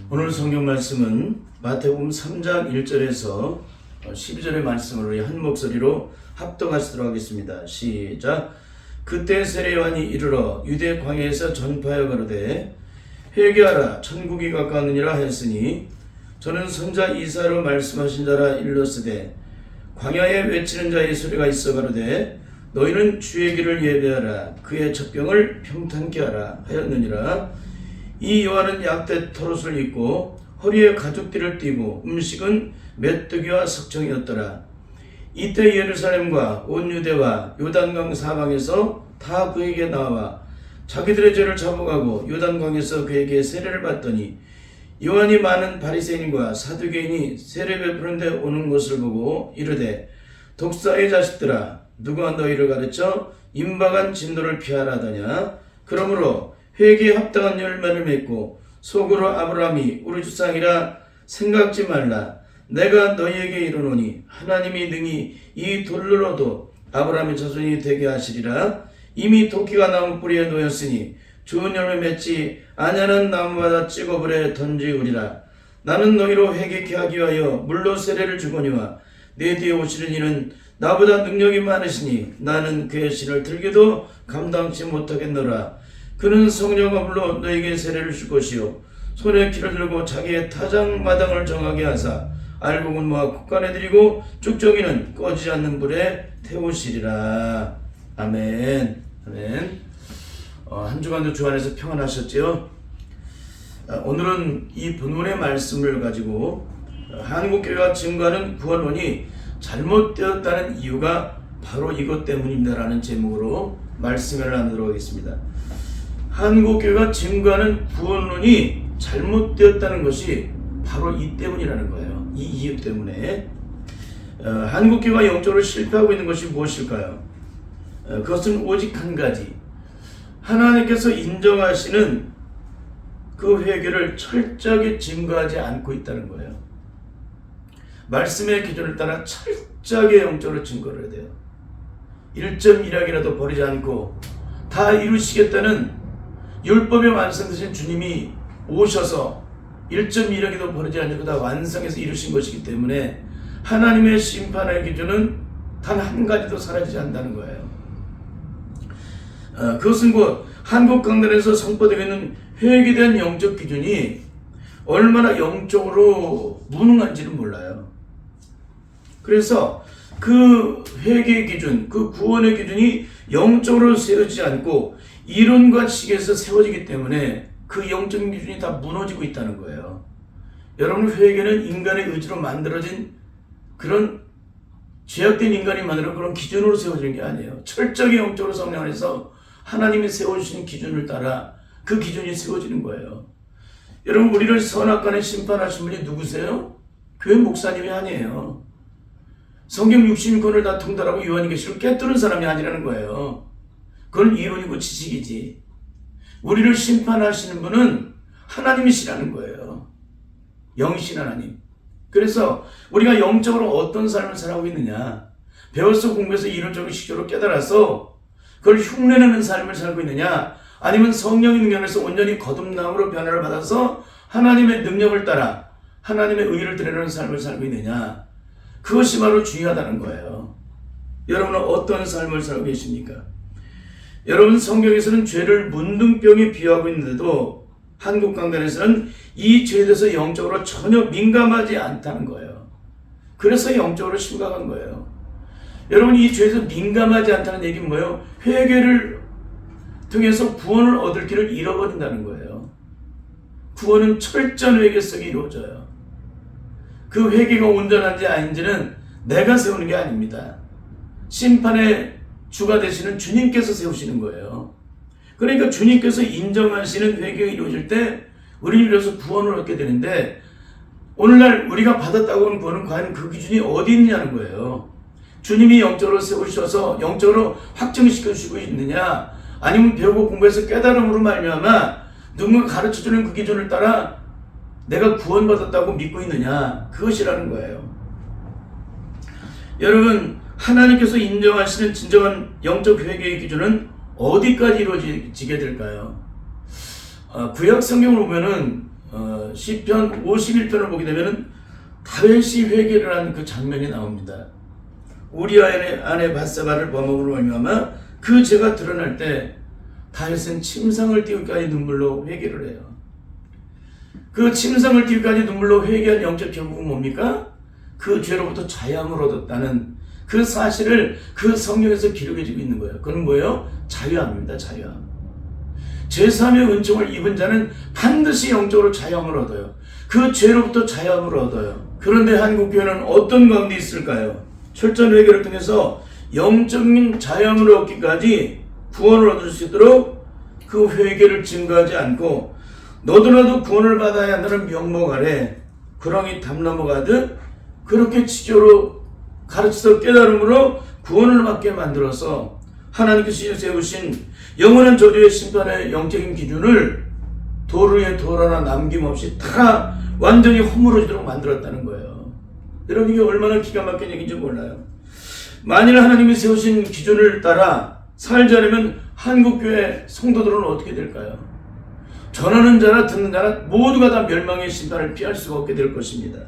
오늘 성경 말씀은 마태복음 3장 1절에서 12절의 말씀을 우리 한 목소리로 합독하시도록 하겠습니다. 시작. 그때 세례 요한이 이르러 유대 광야에서 전파하여 가로되 회개하라 천국이 가까우니라 했으니 저는 선자 이사야로 말씀하신 자라 일렀으되 광야에 외치는 자의 소리가 있어 가로되 너희는 주의 길을 예배하라 그의 첩경을 평탄케 하라 하였느니라. 이 요한은 약대 털옷을 입고 허리에 가죽띠를 띠고 음식은 메뚜기와 석청이었더라. 이때 예루살렘과 온 유대와 요단강 사방에서 다 그에게 나와 자기들의 죄를 잡아가고 요단강에서 그에게 세례를 받더니 요한이 많은 바리새인과 사두개인이 세례 베푸는데 오는 것을 보고 이르되 독사의 자식들아 누가 너희를 가르쳐 임박한 진노를 피하라 하더냐. 그러므로 회개에 합당한 열매를 맺고 속으로 아브라함이 우리 주상이라 생각지 말라. 내가 너희에게 이르노니 하나님이 능히 이 돌로라도 아브라함의 자손이 되게 하시리라. 이미 도끼가 나무 뿌리에 놓였으니 좋은 열매 맺지 아냐는 나무마다 찍어버려 던지우리라. 나는 너희로 회개케 하기 위하여 물로 세례를 주거니와 내 뒤에 오시는 이는 나보다 능력이 많으시니 나는 그의 실을 들기도 감당치 못하겠노라. 그는 성령과 물로 너에게 세례를 줄 것이요 손에 키를 들고 자기의 타작마당을 정하게 하사 알곡은 모아 국간에 드리고 쭉정이는 꺼지지 않는 불에 태우시리라. 아멘. 아멘. 한 주간도 주 안에서 평안하셨지요? 오늘은 이 본문의 말씀을 가지고 한국교회가 증거하는 구원론이 잘못되었다는 이유가 바로 이것 때문입니다라는 제목으로 말씀을 나누도록 하겠습니다. 한국교회가 증거하는 구원론이 잘못되었다는 것이 바로 이 때문이라는 거예요. 이 이유 때문에 한국교회가 영적으로 실패하고 있는 것이 무엇일까요? 그것은 오직 한 가지, 하나님께서 인정하시는 그 회개를 철저하게 증거하지 않고 있다는 거예요. 말씀의 기준을 따라 철저하게 영적으로 증거를 해야 돼요. 1.1학이라도 버리지 않고 다 이루시겠다는 율법의 완성되신 주님이 오셔서 1.1학에도 버리지 않고 다 완성해서 이루신 것이기 때문에 하나님의 심판의 기준은 단 한 가지도 사라지지 않는다는 거예요. 그것은 곧 한국 강단에서 선포되고 있는 회개된 영적 기준이 얼마나 영적으로 무능한지는 몰라요. 그래서 그 회개의 기준, 그 구원의 기준이 영적으로 세워지지 않고 이론과 지식에서 세워지기 때문에 그 영적인 기준이 다 무너지고 있다는 거예요. 여러분, 회개는 인간의 의지로 만들어진 그런 죄악된 인간이 만들어 그런 기준으로 세워지는 게 아니에요. 철저하게 영적으로 성령 안에서 하나님이 세워주신 기준을 따라 그 기준이 세워지는 거예요. 여러분, 우리를 선악간에 심판하신 분이 누구세요? 교회 목사님이 아니에요. 성경 66권을 다 통달하고 요한이 계시를 깨뜨린 사람이 아니라는 거예요. 그건 이론이고 지식이지. 우리를 심판하시는 분은 하나님이시라는 거예요. 영이신 하나님. 그래서 우리가 영적으로 어떤 삶을 살아가고 있느냐, 배워서 공부해서 이론적으로 시적으로 깨달아서 그걸 흉내내는 삶을 살고 있느냐, 아니면 성령의 능력에서 온전히 거듭남으로 변화를 받아서 하나님의 능력을 따라 하나님의 의를 드러내는 삶을 살고 있느냐, 그것이 바로 중요하다는 거예요. 여러분은 어떤 삶을 살고 계십니까? 여러분, 성경에서는 죄를 문둥병에 비유하고 있는데도 한국 강단에서는 이 죄에 대해서 영적으로 전혀 민감하지 않다는 거예요. 그래서 영적으로 심각한 거예요. 여러분, 이 죄에 대해서 민감하지 않다는 얘기는 뭐예요? 회개를 통해서 구원을 얻을 길을 잃어버린다는 거예요. 구원은 철저한 회개 속에 이루어져요. 그 회개가 온전한지 아닌지는 내가 세우는 게 아닙니다. 심판의 주가 되시는 주님께서 세우시는 거예요. 그러니까 주님께서 인정하시는 회개가 이루어질 때 우리를 위해서 구원을 얻게 되는데, 오늘날 우리가 받았다고 하는 구원은 과연 그 기준이 어디 있느냐는 거예요. 주님이 영적으로 세우셔서 영적으로 확정시켜 주시고 있느냐, 아니면 배우고 공부해서 깨달음으로 말미암아 누군가 가르쳐주는 그 기준을 따라 내가 구원받았다고 믿고 있느냐, 그것이라는 거예요. 여러분, 하나님께서 인정하시는 진정한 영적 회개의 기준은 어디까지 이루어지게 될까요? 구약 성경을 보면은 시편 51편을 보게 되면은 다윗이 회개를 한 그 장면이 나옵니다. 우리아의 아내 밧세바를 범함으로 말미암아 그 죄가 드러날 때 다윗은 침상을 띄우기까지 눈물로 회개를 해요. 그 침상을 띄우기까지 눈물로 회개한 영적 결국은 뭡니까? 그 죄로부터 자유함을 얻었다는 그 사실을 그 성경에서 기록해주고 있는 거예요. 그건 뭐예요? 자유함입니다. 자유함. 제3의 은총을 입은 자는 반드시 영적으로 자유함을 얻어요. 그 죄로부터 자유함을 얻어요. 그런데 한국교회는 어떤 가운데 있을까요? 철저한 회개를 통해서 영적인 자유함을 얻기까지 구원을 얻을 수 있도록 그 회개를 증거하지 않고 너도나도 구원을 받아야 한다는 명목 아래 구렁이 담 넘어가듯 그렇게 지조로 가르쳐서 깨달음으로 구원을 받게 만들어서 하나님께서 세우신 영원한 저주의 심판의 영적인 기준을 도르에 돌 하나 남김없이 다 완전히 허물어지도록 만들었다는 거예요. 여러분 이게 얼마나 기가 막힌 얘기인지 몰라요. 만일 하나님이 세우신 기준을 따라 살지 않으면 한국교회 성도들은 어떻게 될까요? 전하는 자나 듣는 자나 모두가 다 멸망의 심판을 피할 수가 없게 될 것입니다.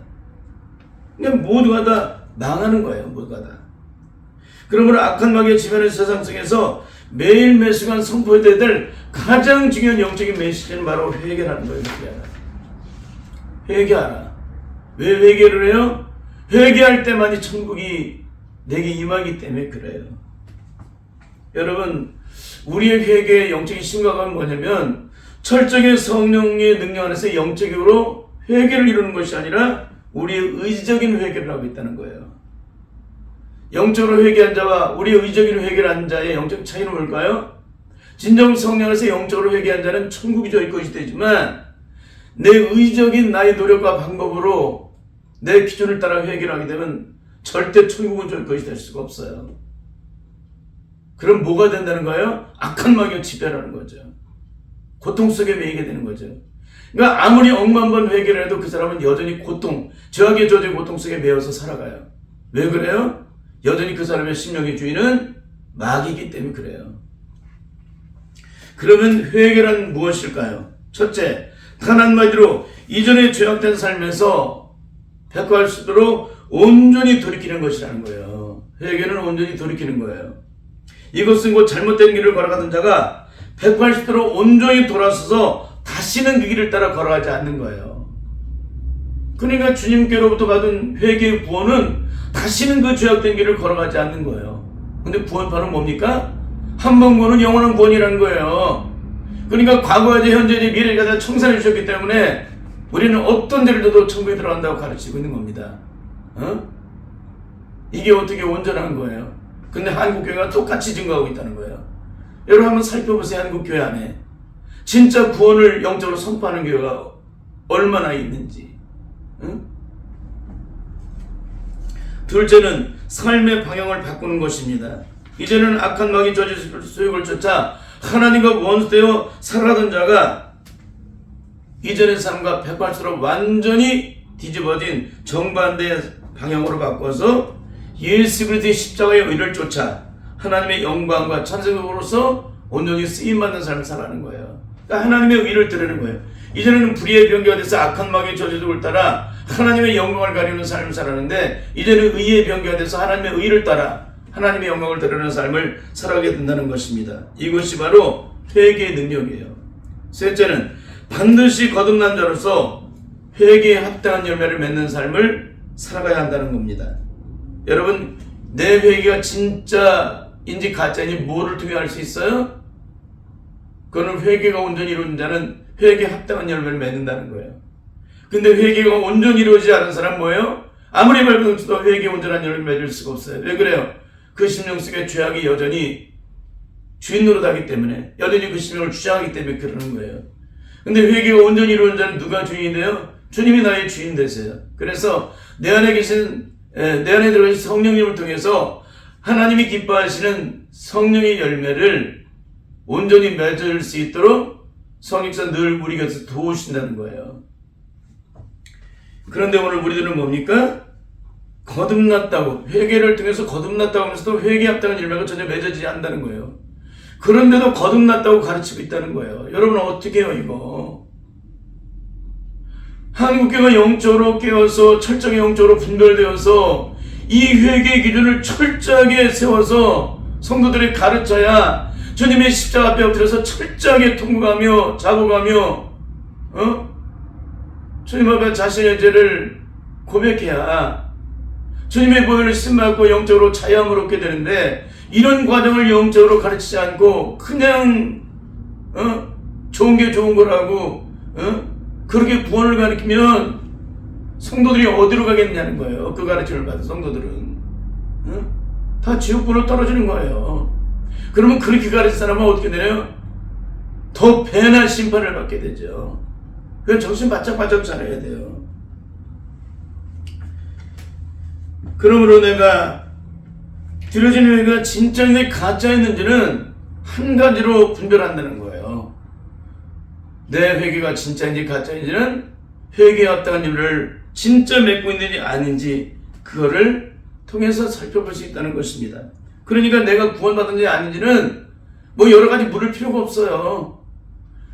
그러니까 모두가 다 망하는 거예요. 모두가 다. 그러므로 악한 마귀의 지배하는 세상 속에서 매일 매순간 선포해야 될 가장 중요한 영적인 메시지는 바로 회개라는 거예요. 회개하라. 왜 회개를 해요? 회개할 때만이 천국이 내게 임하기 때문에 그래요. 여러분 우리의 회개의 영적인 심각함은 뭐냐면 철저하게 성령의 능력 안에서 영적으로 회개를 이루는 것이 아니라 우리의 의지적인 회개를 하고 있다는 거예요. 영적으로 회개한 자와 우리의 의지적인 회개를 한 자의 영적 차이는 뭘까요? 진정 성령 안에서 영적으로 회개한 자는 천국이 저희 것이 되지만 내 의지적인 나의 노력과 방법으로 내 기준을 따라 회개를 하게 되면 절대 천국은 저희 것이 될 수가 없어요. 그럼 뭐가 된다는 거예요? 악한 마귀가 지배하는 거죠. 고통 속에 매이게 되는 거죠. 그러니까 아무리 억만 번 회개를 해도 그 사람은 여전히 고통, 죄악의 저주의 고통 속에 매여서 살아가요. 왜 그래요? 여전히 그 사람의 심령의 주인은 마귀이기 때문에 그래요. 그러면 회개란 무엇일까요? 첫째, 단 한마디로 이전에 죄악된 삶에서 백화할 수 있도록 온전히 돌이키는 것이라는 거예요. 회개는 온전히 돌이키는 거예요. 이것은 곧 잘못된 길을 걸어가던 자가 180도로 온전히 돌아서서 다시는 그 길을 따라 걸어가지 않는 거예요. 그러니까 주님께로부터 받은 회개의 구원은 다시는 그 죄악된 길을 걸어가지 않는 거예요. 근데 구원파는 뭡니까? 한 번 구원은 영원한 구원이라는 거예요. 그러니까 과거에 현재에 미래가 다 청산해 주셨기 때문에 우리는 어떤 죄를 져도 천국에 들어간다고 가르치고 있는 겁니다. 이게 어떻게 온전한 거예요? 근데 한국교회가 똑같이 증거하고 있다는 거예요. 여러분 한번 살펴보세요. 한국교회 안에 진짜 구원을 영적으로 선포하는 교회가 얼마나 있는지. 둘째는 삶의 방향을 바꾸는 것입니다. 이제는 악한 마귀 저주 수욕을 쫓아 하나님과 원수되어 살아가던 자가 이전의 삶과 180도로 완전히 뒤집어진 정반대의 방향으로 바꿔서 예수 그리스도의 십자가의 의를 쫓아 하나님의 영광과 찬송으로서 온전히 쓰임받는 삶을 살아가는 거예요. 그러니까 하나님의 의를 드리는 거예요. 이전에는 불의의 병기가 돼서 악한 마귀의 저주를 따라 하나님의 영광을 가리는 삶을 살았는데 이제는 의의 병기가 돼서 하나님의 의를 따라 하나님의 영광을 드리는 삶을 살아가게 된다는 것입니다. 이것이 바로 회개의 능력이에요. 셋째는 반드시 거듭난 자로서 회개에 합당한 열매를 맺는 삶을 살아가야 한다는 겁니다. 여러분 내 회개가 진짜인지 가짜인지 뭐를 통해 알 수 있어요? 그거는 회개가 온전히 이루어진 자는 회개에 합당한 열매를 맺는다는 거예요. 근데 회개가 온전히 이루어지지 않은 사람 뭐예요? 아무리 발버둥쳐도 회개에 온전한 열매를 맺을 수가 없어요. 왜 그래요? 그 심령 속에 죄악이 여전히 주인 노릇하기 때문에 여전히 그 심령을 주장하기 때문에 그러는 거예요. 근데 회개가 온전히 이루어진 자는 누가 주인이 돼요? 주님이 나의 주인 되세요. 그래서 내 안에 들어가신 성령님을 통해서 하나님이 기뻐하시는 성령의 열매를 온전히 맺을 수 있도록 성령께서 늘 우리 곁에서 도우신다는 거예요. 그런데 오늘 우리들은 뭡니까? 거듭났다고, 회개를 통해서 거듭났다고 하면서도 회개에 합당한 열매가 전혀 맺어지지 않는다는 거예요. 그런데도 거듭났다고 가르치고 있다는 거예요. 여러분 어떻게 해요 이거? 한국교회가 영적으로 깨어서 철저하게 영적으로 분별되어서 이 회개의 기준을 철저하게 세워서 성도들이 가르쳐야 주님의 십자가 앞에 엎드려서 철저하게 통곡하며 자복하며 주님 앞에 자신의 죄를 고백해야 주님의 보혈을 신받고 영적으로 자유함을 얻게 되는데, 이런 과정을 영적으로 가르치지 않고 그냥 좋은 게 좋은 거라고 그렇게 구원을 가르치면 성도들이 어디로 가겠냐는 거예요. 그 가르침을 받은 성도들은 다 지옥불로 떨어지는 거예요. 그러면 그렇게 가르친 사람은 어떻게 되나요? 더 배나 심판을 받게 되죠. 그래서 정신 바짝바짝 차려야 돼요. 그러므로 내가 드려지는 회개가 진짜인지 가짜였는지는 한 가지로 분별한다는 거예요. 내 회개가 진짜인지 가짜인지는 회개에 합당한 일을 진짜 맺고 있는지 아닌지 그거를 통해서 살펴볼 수 있다는 것입니다. 그러니까 내가 구원받은지 아닌지는 뭐 여러 가지 물을 필요가 없어요.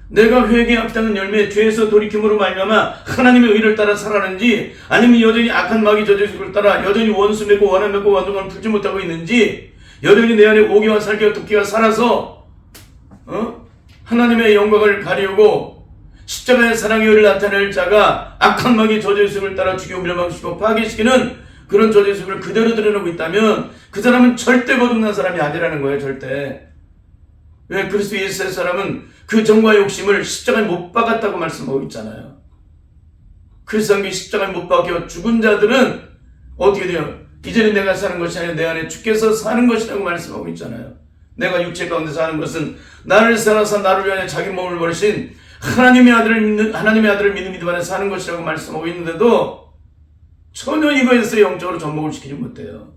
내가 회개에 합당한 열매, 죄에서 돌이킴으로 말미암아 하나님의 의를 따라 살아가는지, 아니면 여전히 악한 마귀 저주를 따라 여전히 원수 맺고 원한 맺고 원동을 풀지 못하고 있는지, 여전히 내 안에 오기와 살기와 도끼가 살아서 하나님의 영광을 가리우고 십자가의 사랑의 의를 나타낼 자가 악한 마귀 저주를 따라 죽이고 멸망시키고 파괴시키는 그런 저주를 그대로 드러내고 있다면 그 사람은 절대 거듭난 사람이 아니라는 거예요. 절대. 왜? 그리스도 예수의 사람은 그 정과 욕심을 십자가에 못 박았다고 말씀하고 있잖아요. 그리스도의 십자가에 못 박혀 죽은 자들은 어떻게 돼요? 이제는 내가 사는 것이 아니라 내 안에 주께서 사는 것이라고 말씀하고 있잖아요. 내가 육체 가운데 사는 것은 나를 살아서 나를 위하여 자기 몸을 버리신 하나님의 아들을 믿는 믿음 안에 사는 것이라고 말씀하고 있는데도 전혀 이거에서 영적으로 접목을 시키지 못해요.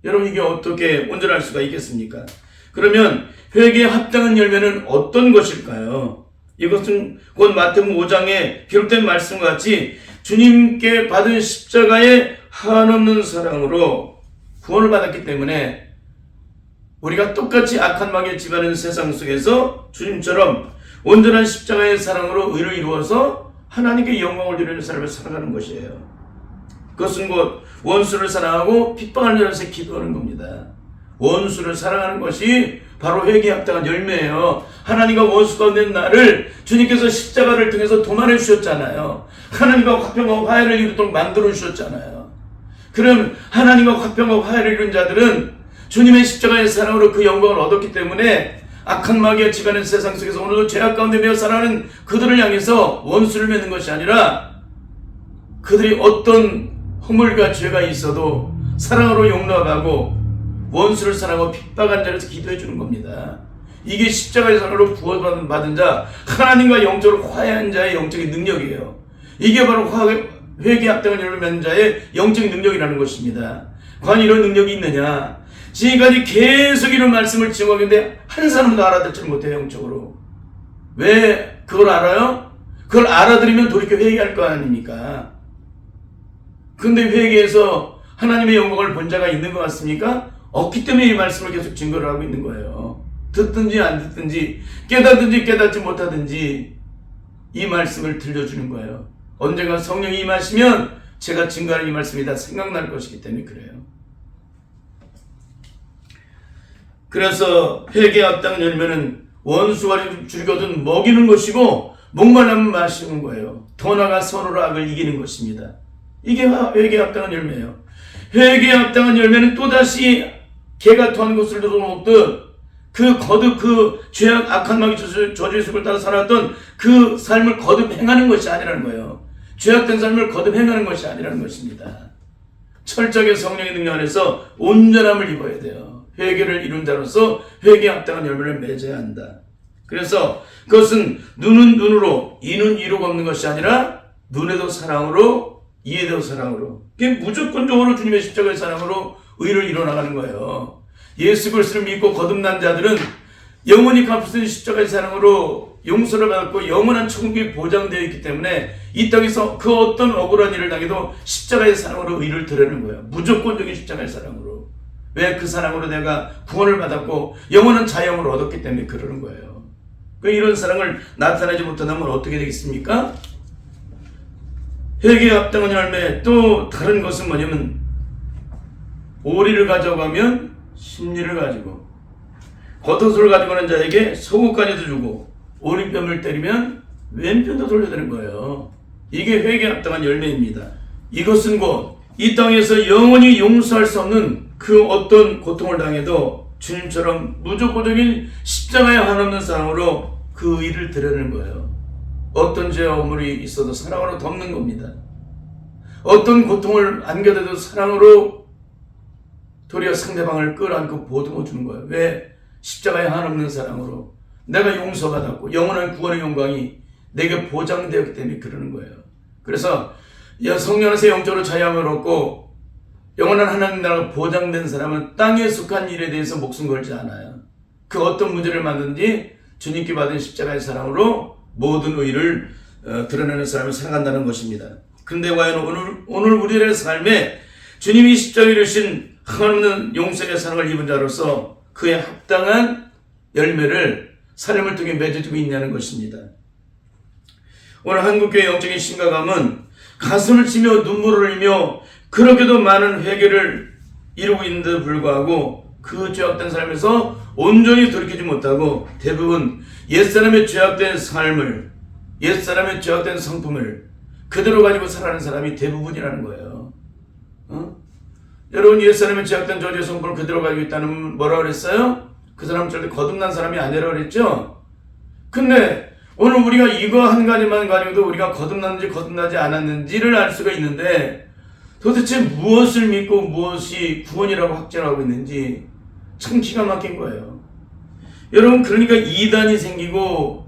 여러분, 이게 어떻게 온전할 수가 있겠습니까? 그러면 회개에 합당한 열매는 어떤 것일까요? 이것은 곧 마태복음 5장에 기록된 말씀과 같이 주님께 받은 십자가의 한없는 사랑으로 구원을 받았기 때문에 우리가 똑같이 악한 마귀에 지배하는 세상 속에서 주님처럼 온전한 십자가의 사랑으로 의를 이루어서 하나님께 영광을 드리는 삶을 살아가는 것이에요. 그것은 곧 원수를 사랑하고 핍박하는 자로서 기도하는 겁니다. 원수를 사랑하는 것이 바로 회개에 합당한 열매예요. 하나님과 원수 가운데 있는 나를 주님께서 십자가를 통해서 도만해 주셨잖아요. 하나님과 화평과 화해를 이루도록 만들어 주셨잖아요. 그럼 하나님과 화평과 화해를 이룬 자들은 주님의 십자가의 사랑으로 그 영광을 얻었기 때문에 악한 마귀가 지배하는 세상 속에서 오늘도 죄악 가운데 매여 살아가는 그들을 향해서 원수를 맺는 것이 아니라 그들이 어떤 허물과 죄가 있어도 사랑으로 용납하고 원수를 사랑하고 핍박한 자에서 기도해 주는 겁니다. 이게 십자가의 사랑으로 구원받은 자, 하나님과 영적으로 화해한 자의 영적인 능력이에요. 이게 바로 회개에 합당한 열매를 맺는 자의 영적인 능력이라는 것입니다. 과연 이런 능력이 있느냐? 지금까지 계속 이런 말씀을 증거하는데 한 사람도 알아듣지 못해요. 영적으로. 왜 그걸 알아요? 그걸 알아들으면 돌이켜 회개할 거 아닙니까? 근데 회개에서 하나님의 영광을 본 자가 있는 것 같습니까? 없기 때문에 이 말씀을 계속 증거를 하고 있는 거예요. 듣든지 안 듣든지 깨닫든지 깨닫지 못하든지 이 말씀을 들려주는 거예요. 언젠가 성령이 임하시면 제가 증거하는 이 말씀이 다 생각날 것이기 때문에 그래요. 그래서 회개에 합당한 열매는 원수가 죽이거든 먹이는 것이고 목말라면 마시는 거예요. 더 나아가 서로를 악을 이기는 것입니다. 이게 회개에 합당한 열매예요. 회개에 합당한 열매는 또다시 개가 토한 것을 얻어먹듯 그 죄악 악한 마귀 저주의 속을 따라 살았던 그 삶을 거듭 행하는 것이 아니라는 거예요. 죄악된 삶을 거듭 행하는 것이 아니라는 것입니다. 철저하게 성령의 능력 안에서 온전함을 입어야 돼요. 회개를 이룬 자로서 회개에 합당한 열매를 맺어야 한다. 그래서 그것은 눈은 눈으로 이는 이로 걷는 것이 아니라 눈에도 사랑으로 이에도 사랑으로, 그게 무조건적으로 주님의 십자가의 사랑으로 의를 이뤄나가는 거예요. 예수 그리스도를 믿고 거듭난 자들은 영원히 갚으신 십자가의 사랑으로 용서를 받았고 영원한 천국이 보장되어 있기 때문에 이 땅에서 그 어떤 억울한 일을 당해도 십자가의 사랑으로 의를 드러내는 거예요. 무조건적인 십자가의 사랑으로. 왜? 그 사랑으로 내가 구원을 받았고 영원한 자영을 얻었기 때문에 그러는 거예요. 이런 사랑을 나타내지 못한다면 어떻게 되겠습니까? 회개에 합당한 열매, 또 다른 것은 뭐냐면 오리를 가져가면 심리를 가지고, 겉옷을 가지고 는 자에게 속옷까지도 주고, 오리뺨을 때리면 왼편도 돌려드는 거예요. 이게 회개에 합당한 열매입니다. 이것은 곧 이 땅에서 영원히 용서할 수 없는 그 어떤 고통을 당해도 주님처럼 무조건적인 십자가에 한없는 사랑으로 그 의를 드러내는 거예요. 어떤 죄와 허물이 있어도 사랑으로 덮는 겁니다. 어떤 고통을 안겨도 사랑으로 도리어 상대방을 끌어안고 보듬어 주는 거예요. 왜? 십자가에 한없는 사랑으로 내가 용서받았고 영원한 구원의 영광이 내게 보장되었기 때문에 그러는 거예요. 그래서 성령 안에서 영적으로 자유함을 얻고 영원한 하나님 나라가 보장된 사람은 땅에 속한 일에 대해서 목숨 걸지 않아요. 그 어떤 문제를 만든지 주님께 받은 십자가의 사랑으로 모든 의를 드러내는 사람을 살아간다는 것입니다. 그런데 과연 오늘 우리의 삶에 주님이 십자가에 이루신 하나님은 용서의 사랑을 입은 자로서 그에 합당한 열매를 삶을 통해 맺어주고 있냐는 것입니다. 오늘 한국교회 영적인 심각함은 가슴을 치며 눈물을 흘리며 그렇게도 많은 회개를 이루고 있는데도 불구하고 그 죄악된 삶에서 온전히 돌이키지 못하고 대부분 옛사람의 죄악된 삶을, 옛사람의 죄악된 성품을 그대로 가지고 살아가는 사람이 대부분이라는 거예요. 여러분, 옛사람의 죄악된 저주의 성품을 그대로 가지고 있다는 뭐라고 그랬어요? 그 사람은 절대 거듭난 사람이 아니라고 그랬죠? 근데 오늘 우리가 이거 한 가지만 가지고도 우리가 거듭났는지 거듭나지 않았는지를 알 수가 있는데 도대체 무엇을 믿고 무엇이 구원이라고 확정하고 있는지 참 기가 막힌 거예요. 여러분, 그러니까 이단이 생기고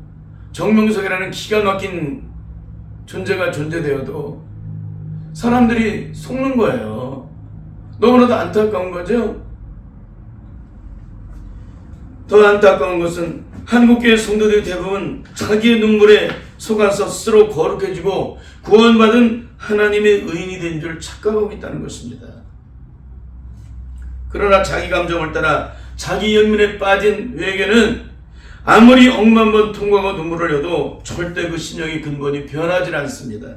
정명석이라는 기가 막힌 존재가 존재되어도 사람들이 속는 거예요. 너무나도 안타까운 거죠. 더 안타까운 것은 한국교회 성도들이 대부분 자기의 눈물에 속아서 스스로 거룩해지고 구원받은 하나님의 의인이 된 줄 착각하고 있다는 것입니다. 그러나 자기 감정을 따라 자기 연민에 빠진 회개는 아무리 억만 번 통과하고 눈물을 흘려도 절대 그 신령의 근본이 변하지 않습니다.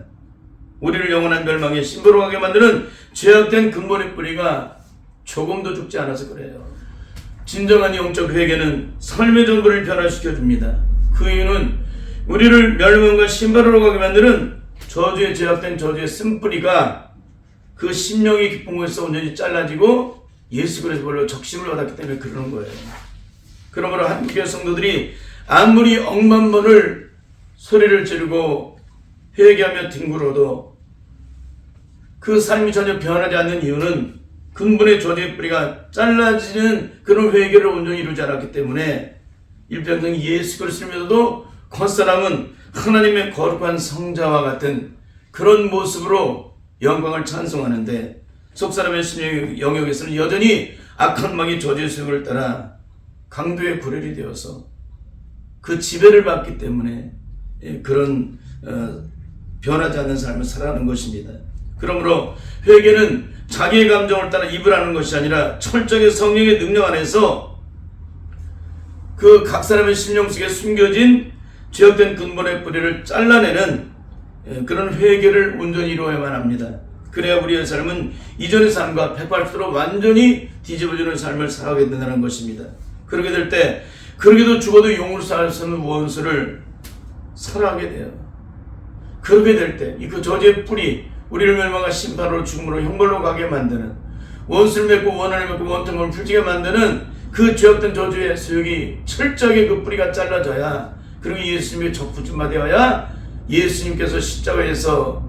우리를 영원한 멸망의 신부로 가게 만드는 죄악된 근본의 뿌리가 조금도 죽지 않아서 그래요. 진정한 영적 회개는 삶의 전부를 변화시켜줍니다. 그 이유는 우리를 멸망과 신바로 가게 만드는 저주의 죄악된 저주의 쓴뿌리가 그 심령의 깊은 곳에서 온전히 잘라지고 예수 그리스도로 적심을 받았기 때문에 그러는 거예요. 그러므로 한국교회 성도들이 아무리 억만 번을 소리를 지르고 회개하며 뒹굴어도 그 삶이 전혀 변하지 않는 이유는 근본의 저주의 뿌리가 잘라지는 그런 회개를 온전히 이루지 않았기 때문에 일평생 예수 그리스도를 믿어도 겉사람은 하나님의 거룩한 성자와 같은 그런 모습으로 영광을 찬송하는데 속사람의 심령 영역에서는 여전히 악한 마귀 저주의 수용을 따라 강도의 구렬이 되어서 그 지배를 받기 때문에 그런 변하지 않는 삶을 살아가는 것입니다. 그러므로 회개는 자기의 감정을 따라 입을 하는 것이 아니라 철저하게 성령의 능력 안에서 그 각 사람의 심령 속에 숨겨진 죄악된 근본의 뿌리를 잘라내는 그런 회개를 온전히 이루어야만 합니다. 그래야 우리의 삶은 이전의 삶과 180도로 완전히 뒤집어지는 삶을 살아가게 된다는 것입니다. 그렇게 될 때 그러게도 죽어도 용을 할 수 없는 원수를 살아가게 돼요. 그렇게 될 때 그 저주의 뿌리, 우리를 멸망과 심판으로 죽음으로 형벌로 가게 만드는, 원수를 맺고 원한을 맺고 원통을 풀지게 만드는 그 죄악된 저주의 수욕이 철저하게 그 뿌리가 잘라져야, 그리고 예수님의 적부심만 되어야 예수님께서 십자가에서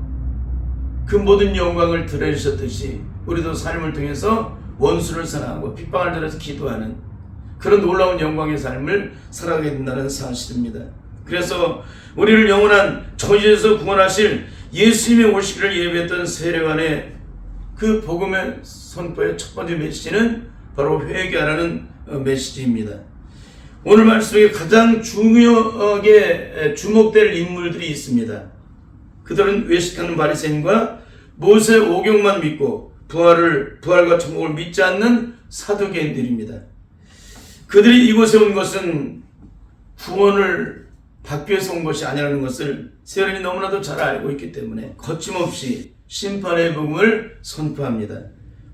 그 모든 영광을 드러내셨듯이 우리도 삶을 통해서 원수를 사랑하고 핍박을 들어서 기도하는 그런 놀라운 영광의 삶을 살아가게 된다는 사실입니다. 그래서 우리를 영원한 저주에서 구원하실 예수님의 오시기를 예배했던 세례관의 그 복음의 선포의 첫 번째 메시지는 바로 회개하라는 메시지입니다. 오늘 말씀에 가장 중요하게 주목될 인물들이 있습니다. 그들은 외식하는 바리새인과 모세 오경만 믿고 부활과 천국을 믿지 않는 사두개인들입니다. 그들이 이곳에 온 것은 구원을 받기 위해서 온 것이 아니라는 것을 세련이 너무나도 잘 알고 있기 때문에 거침없이 심판의 복음을 선포합니다.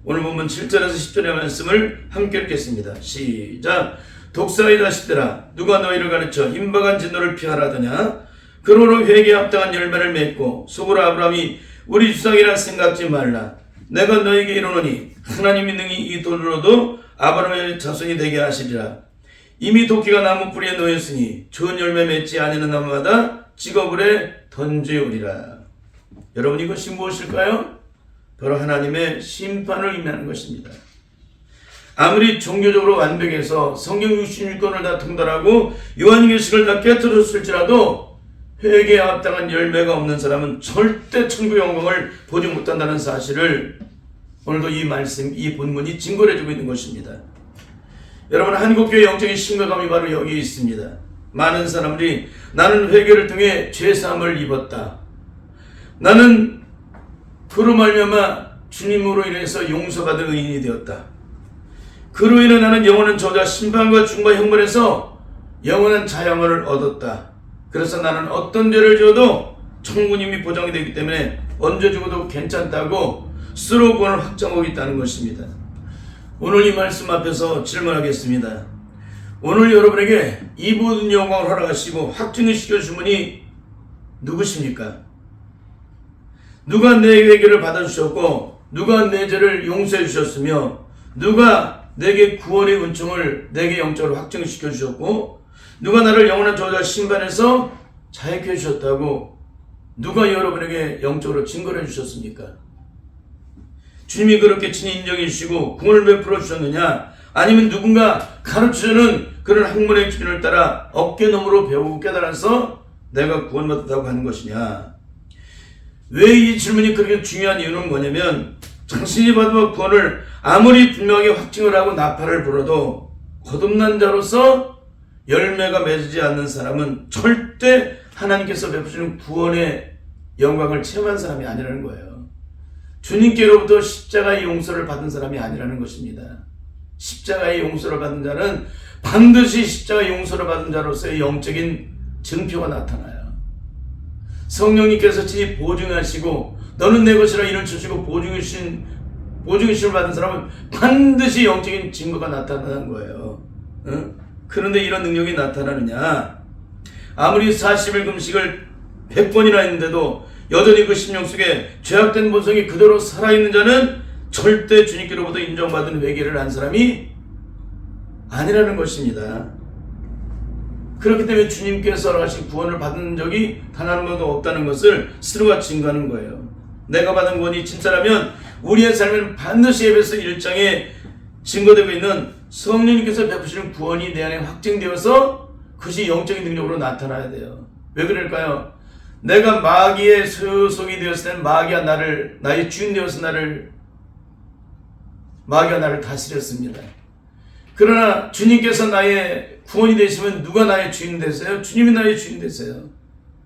오늘 본문 7절에서 10절의 말씀을 함께 읽겠습니다. 시작. 독사의 자식들아, 누가 너희를 가르쳐 임박한 진노를 피하라더냐? 그러므로 회개에 합당한 열매를 맺고 속으로 아브라함이 우리 주상이라 생각지 말라. 내가 너에게 이르노니 하나님이 능히 이 돌로도 아브라함의 자손이 되게 하시리라. 이미 도끼가 나무 뿌리에 놓였으니 좋은 열매 맺지 아니하는 나무마다 찍어불에 던지오리라. 여러분, 이것이 무엇일까요? 바로 하나님의 심판을 의미하는 것입니다. 아무리 종교적으로 완벽해서 성경 66권을 다 통달하고 요한계시를 다 깨뜨렸을지라도 회개에 합당한 열매가 없는 사람은 절대 천국 영광을 보지 못한다는 사실을 오늘도 이 말씀, 이 본문이 증거를 해주고 있는 것입니다. 여러분, 한국교회 영적인 심각함이 바로 여기에 있습니다. 많은 사람들이 나는 회개를 통해 죄사함을 입었다. 나는 그로 말미암아 주님으로 인해서 용서받은 의인이 되었다. 그로 인해 나는 영원한 저주와 심판과 죽음과 형벌에서 영원한 자영을 얻었다. 그래서 나는 어떤 죄를 지어도 천국님이 보장이 되기 때문에 언제 죽어도 괜찮다고 스스로 구원을 확정하고 있다는 것입니다. 오늘 이 말씀 앞에서 질문하겠습니다. 오늘 여러분에게 이 모든 영광을 허락하시고 확증을 시켜주신 분이 누구십니까? 누가 내 회개를 받아주셨고 누가 내 죄를 용서해 주셨으며 누가 내게 구원의 은총을 내게 영적으로 확증시켜 주셨고 누가 나를 영원한 저주와 심판에서 자유케 해주셨다고 누가 여러분에게 영적으로 증거를 해주셨습니까? 주님이 그렇게 친히 인정해 주시고 구원을 베풀어 주셨느냐? 아니면 누군가 가르쳐주는 그런 학문의 기준을 따라 어깨너머로 배우고 깨달아서 내가 구원받았다고 하는 것이냐? 왜 이 질문이 그렇게 중요한 이유는 뭐냐면 당신이 받은 구원을 아무리 분명하게 확증을 하고 나팔을 불어도 거듭난 자로서 열매가 맺지 않는 사람은 절대 하나님께서 베푸시는 구원의 영광을 체험한 사람이 아니라는 거예요. 주님께로부터 십자가의 용서를 받은 사람이 아니라는 것입니다. 십자가의 용서를 받은 자는 반드시 십자가의 용서를 받은 자로서의 영적인 증표가 나타나요. 성령님께서 친히 보증하시고 너는 내 것이라 이를 주시고 보증이심을 받은 사람은 반드시 영적인 증거가 나타나는 거예요. 그런데 이런 능력이 나타나느냐? 아무리 40일 금식을 100번이나 했는데도 여전히 그 심령 속에 죄악된 본성이 그대로 살아있는 자는 절대 주님께로부터 인정받은 회개를 한 사람이 아니라는 것입니다. 그렇기 때문에 주님께서 하신 구원을 받은 적이 단 한 번도 없다는 것을 스스로가 증거하는 거예요. 내가 받은 구원이 진짜라면 우리의 삶은 반드시 에베소 1장에 증거되고 있는 성령님께서 베푸시는 구원이 내 안에 확증되어서 그것이 영적인 능력으로 나타나야 돼요. 왜 그럴까요? 내가 마귀의 소속이 되었을 때는 마귀가 나의 주인 되어서 마귀가 나를 다스렸습니다. 그러나 주님께서 나의 구원이 되시면 누가 나의 주인 되세요? 주님이 나의 주인 되세요.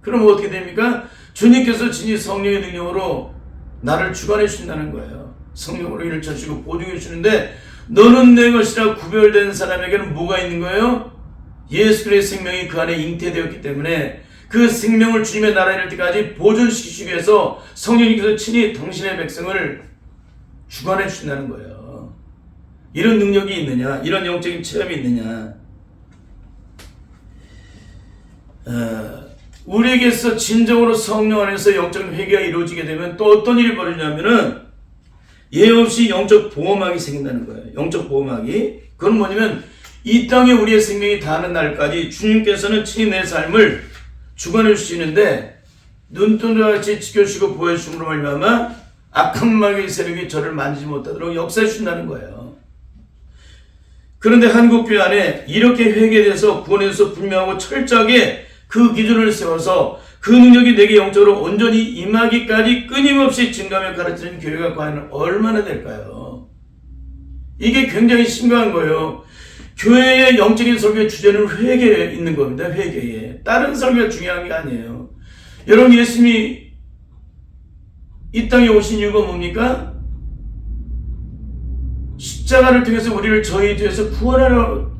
그럼 어떻게 됩니까? 주님께서 진히 성령의 능력으로 나를 주관해 주신다는 거예요. 성령으로 일을 쳐주시고 보증해 주시는데 너는 내 것이라 구별된 사람에게는 뭐가 있는 거예요? 예수 그리스도의 생명이 그 안에 잉태되었기 때문에 그 생명을 주님의 나라에 이를 때까지 보존시키기 위해서 성령님께서 친히 당신의 백성을 주관해 주신다는 거예요. 이런 능력이 있느냐? 이런 영적인 체험이 있느냐? 우리에게서 진정으로 성령 안에서 영적인 회개가 이루어지게 되면 또 어떤 일이 벌어지냐면은 예 없이 영적 보호막이 생긴다는 거예요. 영적 보호막이. 그건 뭐냐면 이 땅에 우리의 생명이 다하는 날까지 주님께서는 친히 내 삶을 주관해 주시는데 눈동자같이 지켜주시고 보호해 주심으로 말미암아 악한 마귀의 세력이 저를 만지지 못하도록 역사해 주신다는 거예요. 그런데 한국교회 안에 이렇게 회개돼서 구원에서 분명하고 철저하게 그 기준을 세워서 그 능력이 내게 영적으로 온전히 임하기까지 끊임없이 증가하며 가르치는 교회가 과연 얼마나 될까요? 이게 굉장히 심각한 거예요. 교회의 영적인 설교의 주제는 회개에 있는 겁니다. 회개에. 다른 설교가 중요한 게 아니에요. 여러분, 예수님이 이 땅에 오신 이유가 뭡니까? 십자가를 통해서 우리를 저희 죄에서 구원하러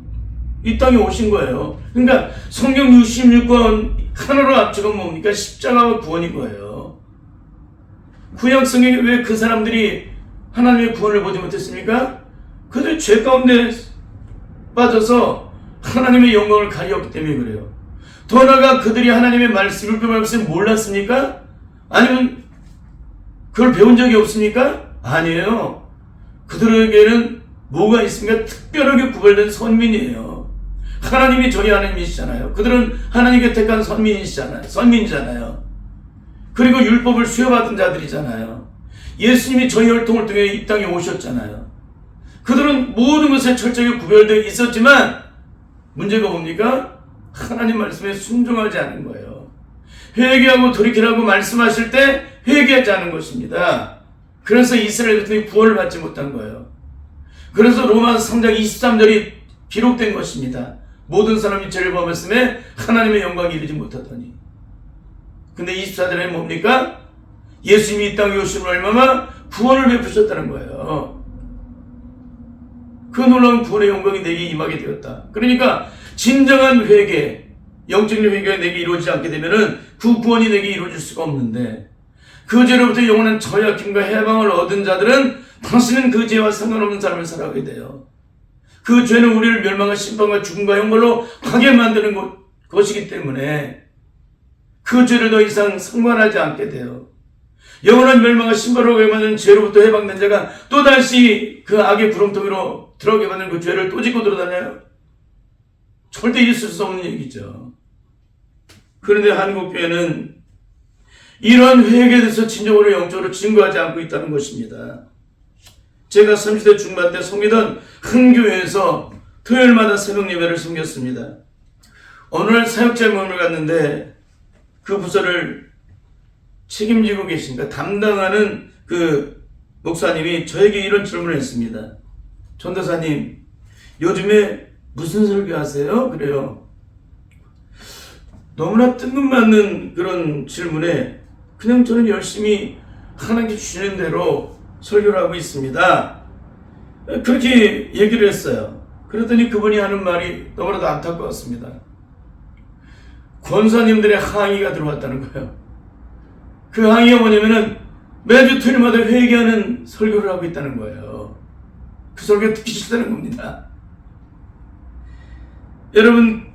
이 땅에 오신 거예요. 그러니까 성경 66권 하나로 합쳐가 뭡니까? 십자가와 구원인 거예요. 구약 성경에 왜 그 사람들이 하나님의 구원을 보지 못했습니까? 그들이 죄 가운데 빠져서 하나님의 영광을 가리었기 때문에 그래요. 더 나아가 그들이 하나님의 말씀을 몰랐습니까? 아니면 그걸 배운 적이 없습니까? 아니에요. 그들에게는 뭐가 있습니까? 특별하게 구별된 선민이에요. 하나님이 저희 하나님이시잖아요. 그들은 하나님께 택한 선민이잖아요. 그리고 율법을 수여받은 자들이잖아요. 예수님이 저희 혈통을 통해 이 땅에 오셨잖아요. 그들은 모든 것에 철저하게 구별되어 있었지만 문제가 뭡니까? 하나님 말씀에 순종하지 않은 거예요. 회개하고 돌이키라고 말씀하실 때 회개하지 않은 것입니다. 그래서 이스라엘 백성이 구원을 받지 못한 거예요. 그래서 로마서 3장 23절이 기록된 것입니다. 모든 사람이 죄를 범했음에 하나님의 영광에 이르지 못하더니. 근데 24절에 뭡니까? 예수님이 이 땅에 오심으로 얼마나 구원을 베푸셨다는 거예요. 그 놀라운 구원의 영광이 내게 임하게 되었다. 그러니까 진정한 회개, 영적인 회개가 내게 이루어지지 않게 되면은 그 구원이 내게 이루어질 수가 없는데, 그 죄로부터 영원한 저약힘과 해방을 얻은 자들은 다시는 그 죄와 상관없는 삶을 살아가게 돼요. 그 죄는 우리를 멸망과 심판과 죽음과 형벌로 가게 만드는 것이기 때문에 그 죄를 더 이상 상관하지 않게 돼요. 영원한 멸망과 심판으로 가게 만드는 죄로부터 해방된 자가 또다시 그 악의 구렁텅이로 들어가게 만드는 그 죄를 또 짓고 돌아다녀요? 절대 있을 수 없는 얘기죠. 그런데 한국교회는 이러한 회개에 대해서 진정으로 영적으로 증거하지 않고 있다는 것입니다. 제가 30대 중반 때 섬기던 한 교회에서 토요일마다 새벽 예배를 섬겼습니다. 어느 날 사역자 모임을 갔는데 그 부서를 책임지고 계신가 담당하는 그 목사님이 저에게 이런 질문을 했습니다. 전도사님, 요즘에 무슨 설교하세요? 그래요. 너무나 뜬금맞는 그런 질문에 그냥 저는 열심히 하나님께 주시는 대로 설교를 하고 있습니다. 그렇게 얘기를 했어요. 그랬더니 그분이 하는 말이 너무나도 안타까웠습니다. 권사님들의 항의가 들어왔다는 거예요. 그 항의가 뭐냐면은 매주 토요일마다 회개하는 설교를 하고 있다는 거예요. 그 설교 듣기 싫다는 겁니다. 여러분,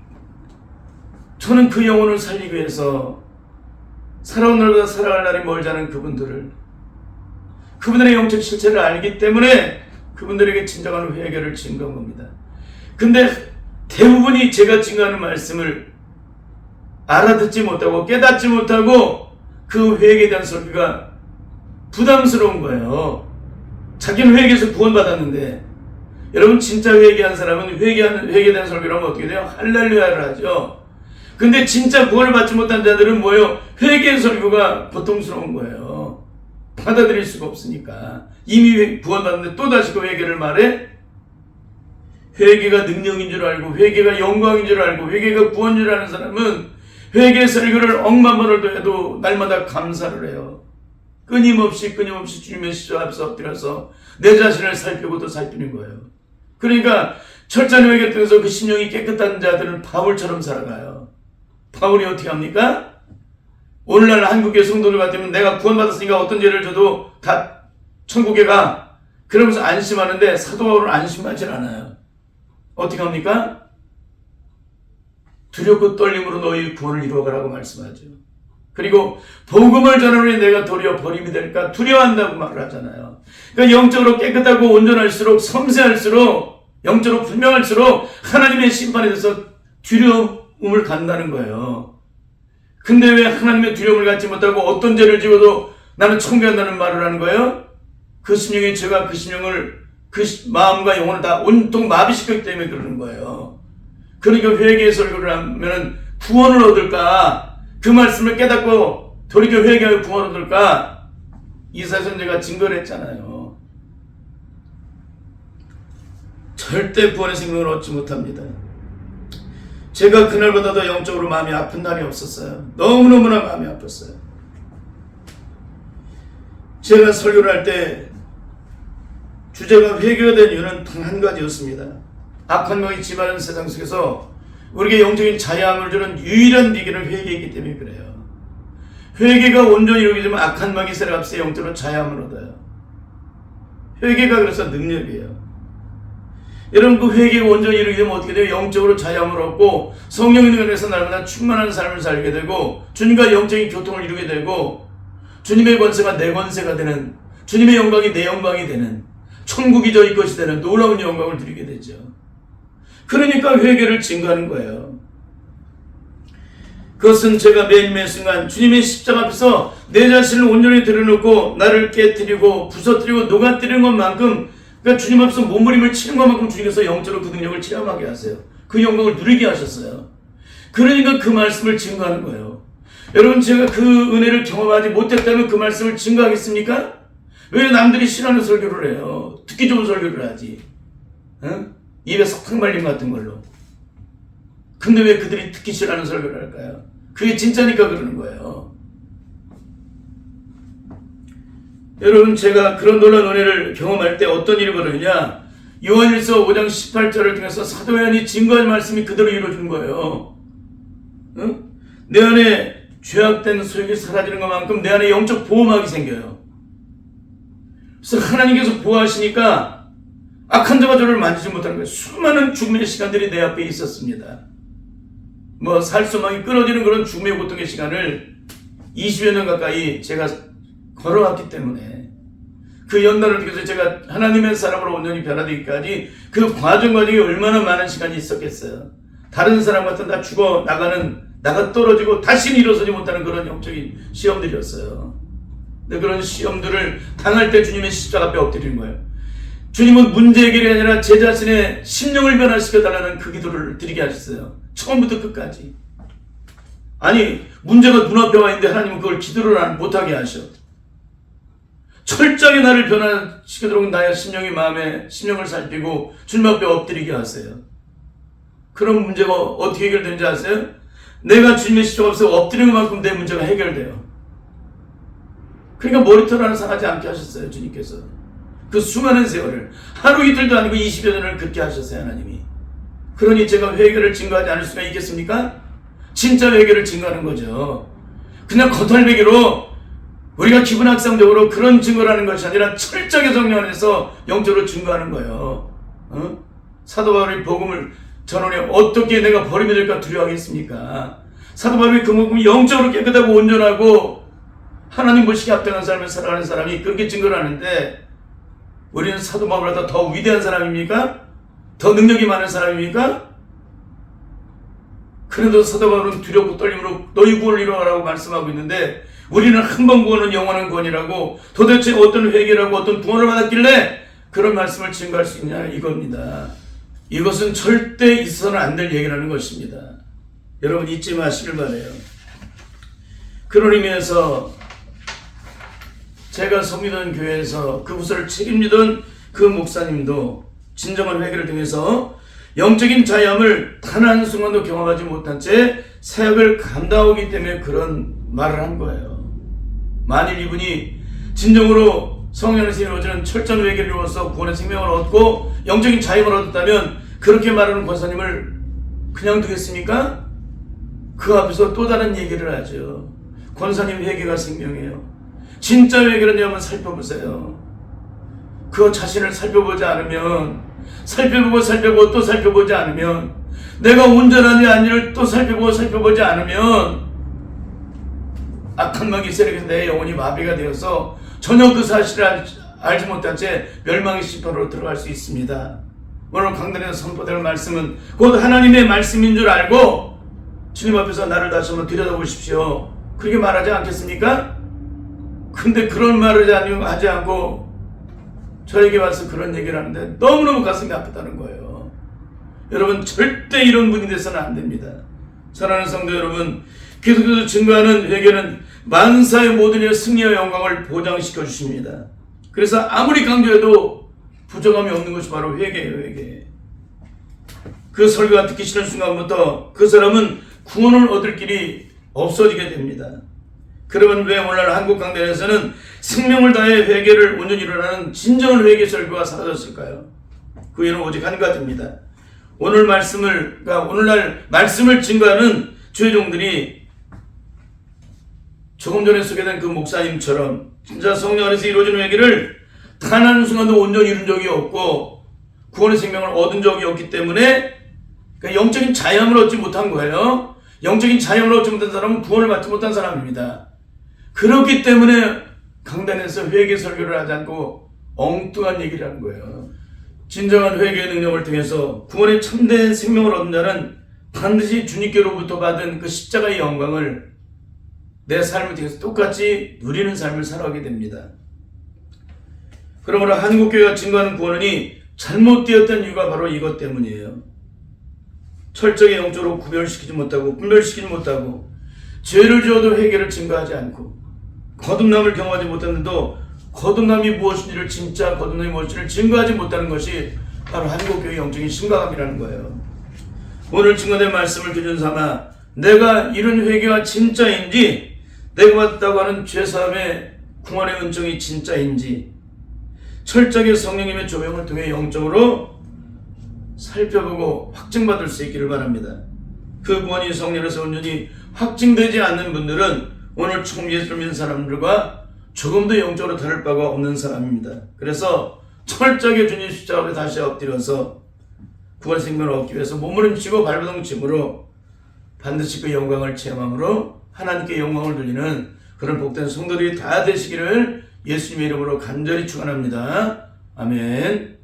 저는 그 영혼을 살리기 위해서 살아온 날보다 살아갈 날이 멀지 않은 그분들의 영적 실체를 알기 때문에 그분들에게 진정한 회개를 증거한 겁니다. 근데 대부분이 제가 증거하는 말씀을 알아듣지 못하고 깨닫지 못하고 그 회개에 대한 설교가 부담스러운 거예요. 자기는 회개해서 구원받았는데, 여러분 진짜 회개한 사람은 회개에 대한 설교를 하면 어떻게 돼요? 할렐루야를 하죠. 근데 진짜 구원을 받지 못한 자들은 뭐예요? 회개의 설교가 고통스러운 거예요. 받아들일 수가 없으니까. 이미 구원받는데 또다시 그 회개를 말해? 회개가 능력인 줄 알고 회개가 영광인 줄 알고 회개가 구원인 줄 아는 사람은 회개의 설교를 억만 번을 해도 날마다 감사를 해요. 끊임없이 주님의 시조 앞에서 엎드려서 내 자신을 살피고 또 살피는 거예요. 그러니까 철저한 회개 통해서 그 심령이 깨끗한 자들은 바울처럼 살아가요. 바울이 어떻게 합니까? 오늘날 한국의 성도들 같으면 내가 구원받았으니까 어떤 죄를 져도 다 천국에 가. 그러면서 안심하는데 사도 바울은 안심하지 않아요. 어떻게 합니까? 두렵고 떨림으로 너희 구원을 이루어가라고 말씀하죠. 그리고 복음을 전하노니 내가 도리어 버림이 될까 두려워한다고 말을 하잖아요. 그러니까 영적으로 깨끗하고 온전할수록 섬세할수록 영적으로 분명할수록 하나님의 심판에 대해서 두려움을 갖는다는 거예요. 근데 왜 하나님의 두려움을 갖지 못하고 어떤 죄를 지어도 나는 천국에 간다는 말을 하는 거예요? 그 심령의 죄가 그 심령을 그 마음과 영혼을 다 온통 마비시켰기 때문에 그러는 거예요. 그러니까 회개의 설교를 하면 구원을 얻을까? 그 말씀을 깨닫고 돌이켜 회개하여 구원을 얻을까? 이사야 선지자가 증거를 했잖아요. 절대 구원의 생명을 얻지 못합니다. 제가 그날보다 더 영적으로 마음이 아픈 날이 없었어요. 너무너무나 마음이 아팠어요. 제가 설교를 할 때 주제가 회개가 된 이유는 단 한 가지였습니다. 악한 영이 지배하는 세상 속에서 우리에게 영적인 자유함을 주는 유일한 비결은 회개이기 때문에 그래요. 회개가 온전히 이루게 되면 악한 마귀 세력 앞서 영적으로 자유함을 얻어요. 회개가 그래서 능력이에요. 여러분, 그 회개가 온전히 이루게 되면 어떻게 돼요? 영적으로 자유함을 얻고 성령의 능력에서 날마다 충만한 삶을 살게 되고 주님과 영적인 교통을 이루게 되고 주님의 권세가 내 권세가 되는, 주님의 영광이 내 영광이 되는, 천국이 저희 것이 되는 놀라운 영광을 드리게 되죠. 그러니까 회개를 증거하는 거예요. 그것은 제가 매일매일 순간 주님의 십자가 앞에서 내 자신을 온전히 드러놓고 나를 깨뜨리고 부서뜨리고 녹아뜨리는 것만큼, 그러니까 주님 앞에서 몸부림을 치는 것만큼 주님께서 영적으로 그 능력을 체험하게 하세요. 그 영광을 누리게 하셨어요. 그러니까 그 말씀을 증거하는 거예요. 여러분, 제가 그 은혜를 경험하지 못했다면 그 말씀을 증거하겠습니까? 왜 남들이 싫어하는 설교를 해요? 듣기 좋은 설교를 하지. 응? 입에 석탄 발림 같은 걸로. 근데 왜 그들이 듣기 싫어하는 설교를 할까요? 그게 진짜니까 그러는 거예요. 여러분, 제가 그런 놀라운 은혜를 경험할 때 어떤 일이 벌어지냐? 요한일서 5장 18절을 통해서 사도 요한이 증거한 말씀이 그대로 이루어진 거예요. 응? 내 안에 죄악된 소욕이 사라지는 것만큼 내 안에 영적 보호막이 생겨요. 그래서 하나님께서 보호하시니까 악한 자가 저를 만지지 못하는 거예요. 수많은 죽음의 시간들이 내 앞에 있었습니다. 살수막이 끊어지는 그런 죽음의 고통의 시간을 20여 년 가까이 제가 걸어왔기 때문에 그 연단을 통해서 제가 하나님의 사람으로 온전히 변화되기까지 그 과정이 얼마나 많은 시간이 있었겠어요. 다른 사람 같은 다 죽어 나가 떨어지고 다시는 일어서지 못하는 그런 영적인 시험들이었어요. 근데 그런 시험들을 당할 때 주님의 십자가 앞에 엎드리는 거예요. 주님은 문제 해결이 아니라 제 자신의 심령을 변화시켜달라는 그 기도를 드리게 하셨어요. 처음부터 끝까지. 아니, 문제가 눈앞에 와 있는데 하나님은 그걸 기도를 못하게 하셔. 철저하게 나를 변화시키도록 나의 심령을 살피고 주님 앞에 엎드리게 하세요. 그런 문제가 어떻게 해결되는지 아세요? 내가 주님의 십자가 앞에서 엎드리는 만큼 내 문제가 해결돼요. 그러니까 머리털 하나 상하지 않게 하셨어요, 주님께서. 그 수많은 세월을, 하루 이틀도 아니고 20여 년을 그렇게 하셨어요, 하나님이. 그러니 제가 회개를 증거하지 않을 수가 있겠습니까? 진짜 회개를 증거하는 거죠. 그냥 겉핥기로 우리가 기분 악상적으로 그런 증거를 하는 것이 아니라 철저하게 성령 안에서 영적으로 증거하는 거예요. 사도 바울이 복음을 전원에 어떻게 내가 버림이 될까 두려워하겠습니까? 사도 바울이 그만큼 영적으로 깨끗하고 온전하고 하나님 보시기에 합당한 삶을 살아가는 사람이 그렇게 증거를 하는데, 우리는 사도 바울보다 더 위대한 사람입니까? 더 능력이 많은 사람입니까? 그래도 사도 바울은 두렵고 떨림으로 너희 구원을 이루어가라고 말씀하고 있는데, 우리는 한 번 구원은 영원한 구원이라고, 도대체 어떤 회개라고 어떤 구원을 받았길래 그런 말씀을 증거할 수 있냐, 이겁니다. 이것은 절대 있어서는 안 될 얘기라는 것입니다. 여러분, 잊지 마시길 바라요. 그런 의미에서 제가 섬기던 교회에서 그 부서를 책임지던 그 목사님도 진정한 회개를 통해서 영적인 자유함을 단 한순간도 경험하지 못한 채 사역을 감당하기 때문에 그런 말을 한 거예요. 만일 이분이 진정으로 성령의 이루어지는 철저한 회개를 이루어서 구원의 생명을 얻고 영적인 자유를 얻었다면 그렇게 말하는 권사님을 그냥 두겠습니까? 그 앞에서 또 다른 얘기를 하죠. 권사님 회개가 생명이에요. 진짜 회개는 한번 살펴보세요. 그 자신을 살펴보지 않으면, 살펴보고 또 살펴보지 않으면, 내가 온전하니 아니를 또 살펴보지 않으면 악한 마귀 세력에서 내 영혼이 마비가 되어서 전혀 그 사실을 알지 못한 채 멸망의 심판으로 들어갈 수 있습니다. 오늘 강단에서 선포될 말씀은 곧 하나님의 말씀인 줄 알고 주님 앞에서 나를 다시 한번 들여다보십시오, 그렇게 말하지 않겠습니까? 근데 그런 말을 하지 않고 저에게 와서 그런 얘기를 하는데 너무너무 가슴이 아프다는 거예요. 여러분, 절대 이런 분이 돼서는 안 됩니다. 사랑하는 성도 여러분, 계속해서 증거하는 회개는 만사의 모든 일의 승리와 영광을 보장시켜 주십니다. 그래서 아무리 강조해도 부정함이 없는 것이 바로 회개예요, 회개. 그 설교가 듣기 싫은 순간부터 그 사람은 구원을 얻을 길이 없어지게 됩니다. 그러면 왜 오늘날 한국 강단에서는 생명을 다해 회개를 온전히 일어나는 진정한 회개 설교가 사라졌을까요? 그 이유는 오직 한 가지입니다. 오늘날 말씀을 증거하는 주의 종들이 조금 전에 소개된 그 목사님처럼 진짜 성령 안에서 이루어지는 회개를 단 한순간도 온전히 이룬 적이 없고 구원의 생명을 얻은 적이 없기 때문에 그러니까 영적인 자유함을 얻지 못한 거예요. 영적인 자유함을 얻지 못한 사람은 구원을 받지 못한 사람입니다. 그렇기 때문에 강단에서 회개 설교를 하지 않고 엉뚱한 얘기를 하는 거예요. 진정한 회개의 능력을 통해서 구원의 참된 생명을 얻는 자는 반드시 주님께로부터 받은 그 십자가의 영광을 내 삶을 통해서 똑같이 누리는 삶을 살아가게 됩니다. 그러므로 한국교회가 증거하는 구원이 잘못되었던 이유가 바로 이것 때문이에요. 철저히 영적으로 구별시키지 못하고 분별시키지 못하고 죄를 지어도 회개를 증거하지 않고 거듭남을 경험하지 못하는데도 거듭남이 무엇인지를 진짜 거듭남이 무엇인지를 증거하지 못하는 것이 바로 한국교회의 영적인 심각함이라는 거예요. 오늘 증거된 말씀을 기준 삼아 내가 이룬 회개가 진짜인지 내가 받았다고 하는 죄사함의 구원의 은총이 진짜인지 철저하게 성령님의 조명을 통해 영적으로 살펴보고 확증받을 수 있기를 바랍니다. 그 구원이 성령에서 온전히 확증되지 않는 분들은 오늘 처음 예수를 믿는 사람들과 조금도 영적으로 다를 바가 없는 사람입니다. 그래서 철저하게 주님 십자가 앞에 다시 엎드려서 구원의 생명을 얻기 위해서 몸을 힘치고 발버둥침으로 반드시 그 영광을 체험함으로 하나님께 영광을 돌리는 그런 복된 성도들이 다 되시기를 예수님의 이름으로 간절히 축원합니다. 아멘.